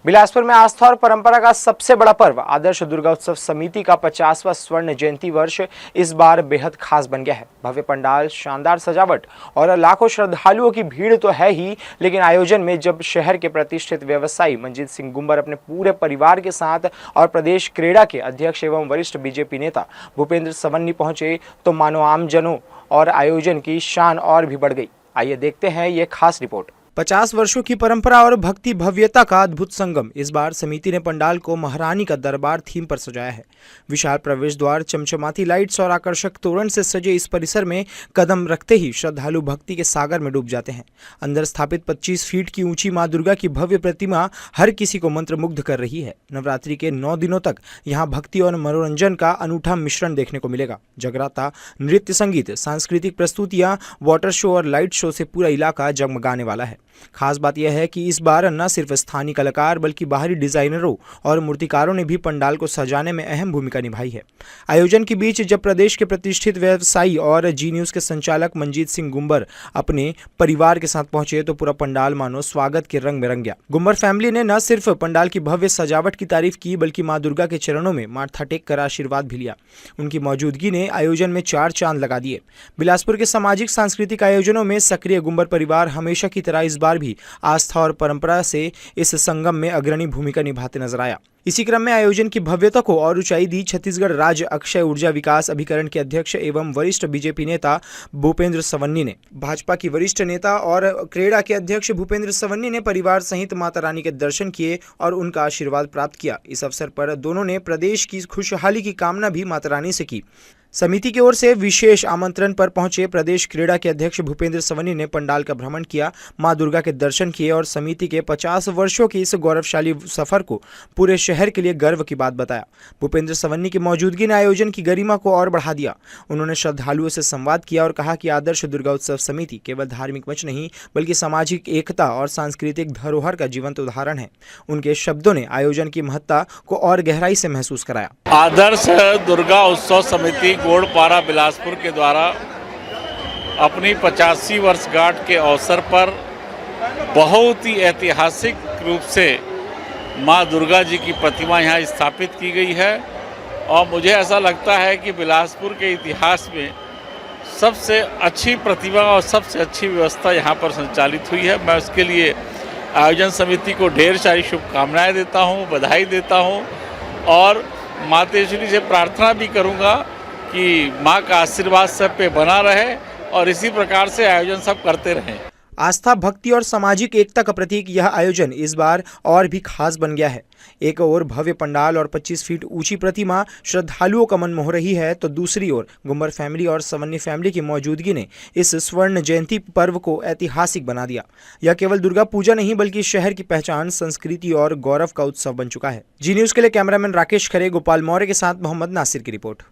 बिलासपुर में आस्था और परंपरा का सबसे बड़ा पर्व आदर्श दुर्गा उत्सव समिति का 50वां स्वर्ण जयंती वर्ष इस बार बेहद खास बन गया है। भव्य पंडाल, शानदार सजावट और लाखों श्रद्धालुओं की भीड़ तो है ही, लेकिन आयोजन में जब शहर के प्रतिष्ठित व्यवसायी मंजीत सिंह गुंबर अपने पूरे परिवार के साथ और प्रदेश क्रेडा के अध्यक्ष एवं वरिष्ठ बीजेपी नेता भूपेंद्र सवन्नी पहुंचे तो मानो आमजनों और आयोजन की शान और भी बढ़ गई। आइए देखते हैं ये खास रिपोर्ट। 50 वर्षों की परंपरा और भक्ति भव्यता का अद्भुत संगम। इस बार समिति ने पंडाल को महारानी का दरबार थीम पर सजाया है। विशाल प्रवेश द्वार, चमचमाती लाइट्स और आकर्षक तोरण से सजे इस परिसर में कदम रखते ही श्रद्धालु भक्ति के सागर में डूब जाते हैं। अंदर स्थापित 25 फीट की ऊंची मां दुर्गा की भव्य प्रतिमा हर किसी को मंत्रमुग्ध कर रही है। नवरात्रि के 9 दिनों तक यहाँ भक्ति और मनोरंजन का अनूठा मिश्रण देखने को मिलेगा। जगराता, नृत्य, संगीत, सांस्कृतिक प्रस्तुतियां, वाटर शो और लाइट शो से पूरा इलाका जगमगाने वाला है। खास बात यह है कि इस बार न सिर्फ स्थानीय कलाकार बल्कि बाहरी डिजाइनरों और मूर्तिकारों ने भी पंडाल को सजाने में अहम भूमिका निभाई है। आयोजन के बीच जब प्रदेश के प्रतिष्ठित व्यवसायी और जी न्यूज के संचालक मंजीत सिंह गुंबर अपने परिवार के साथ पहुंचे तो पूरा पंडाल मानो स्वागत के रंग में रंग गया। गुंबर फैमिली ने न सिर्फ पंडाल की भव्य सजावट की तारीफ की बल्कि मां दुर्गा के चरणों में माथा टेक कर आशीर्वाद भी लिया। उनकी मौजूदगी ने आयोजन में 4 चांद लगा दिए। बिलासपुर के सामाजिक सांस्कृतिक आयोजनों में सक्रिय गुंबर परिवार हमेशा की तरह इस बार भी आस्था और परंपरा से इस संगम में अग्रणी भूमिका निभाते नजर आया। इसी क्रम में आयोजन की भव्यता को और ऊंचाई दी छत्तीसगढ़ राज्य अक्षय ऊर्जा विकास अभिकरण के अध्यक्ष एवं वरिष्ठ बीजेपी नेता भूपेंद्र सवन्नी ने। भाजपा की वरिष्ठ नेता और क्रेडा के अध्यक्ष भूपेंद्र सवन्नी ने परिवार सहित माता रानी के दर्शन किए और उनका आशीर्वाद प्राप्त किया। इस अवसर पर दोनों ने प्रदेश की खुशहाली की कामना भी माता रानी से की। समिति की ओर से विशेष आमंत्रण पर पहुंचे प्रदेश क्रेडा के अध्यक्ष भूपेंद्र सवन्नी ने पंडाल का भ्रमण किया, मां दुर्गा के दर्शन किए और समिति के 50 वर्षों की इस गौरवशाली सफर को पूरे शहर के लिए गर्व की बात बताया। भूपेंद्र सवन्नी की मौजूदगी ने आयोजन की गरिमा को और बढ़ा दिया। उन्होंने श्रद्धालुओं से संवाद किया और कहा कि आदर्श दुर्गा उत्सव समिति केवल धार्मिक मंच नहीं बल्कि सामाजिक एकता और सांस्कृतिक धरोहर का जीवंत उदाहरण है। उनके शब्दों ने आयोजन की महत्ता को और गहराई से महसूस कराया। आदर्श दुर्गा उत्सव समिति गोड़पारा बिलासपुर के द्वारा अपनी 85 वर्षगांठ के अवसर पर बहुत ही ऐतिहासिक रूप से मां दुर्गा जी की प्रतिमा यहाँ स्थापित की गई है और मुझे ऐसा लगता है कि बिलासपुर के इतिहास में सबसे अच्छी प्रतिमा और सबसे अच्छी व्यवस्था यहाँ पर संचालित हुई है। मैं उसके लिए आयोजन समिति को ढेर सारी शुभकामनाएं देता हूँ, बधाई देता हूँ और मातेश्वरी से प्रार्थना भी करूँगा कि माँ का आशीर्वाद सब पे बना रहे और इसी प्रकार से आयोजन सब करते रहें। आस्था, भक्ति और सामाजिक एकता का प्रतीक यह आयोजन इस बार और भी खास बन गया है। एक ओर भव्य पंडाल और 25 फीट ऊंची प्रतिमा श्रद्धालुओं का मन मोह रही है तो दूसरी ओर गुंबर फैमिली और सवन्नी फैमिली की मौजूदगी ने इस स्वर्ण जयंती पर्व को ऐतिहासिक बना दिया। यह केवल दुर्गा पूजा नहीं बल्कि शहर की पहचान, संस्कृति और गौरव का उत्सव बन चुका है। जी न्यूज के लिए कैमरामैन राकेश खरे, गोपाल मौर्य के साथ मोहम्मद नासिर की रिपोर्ट।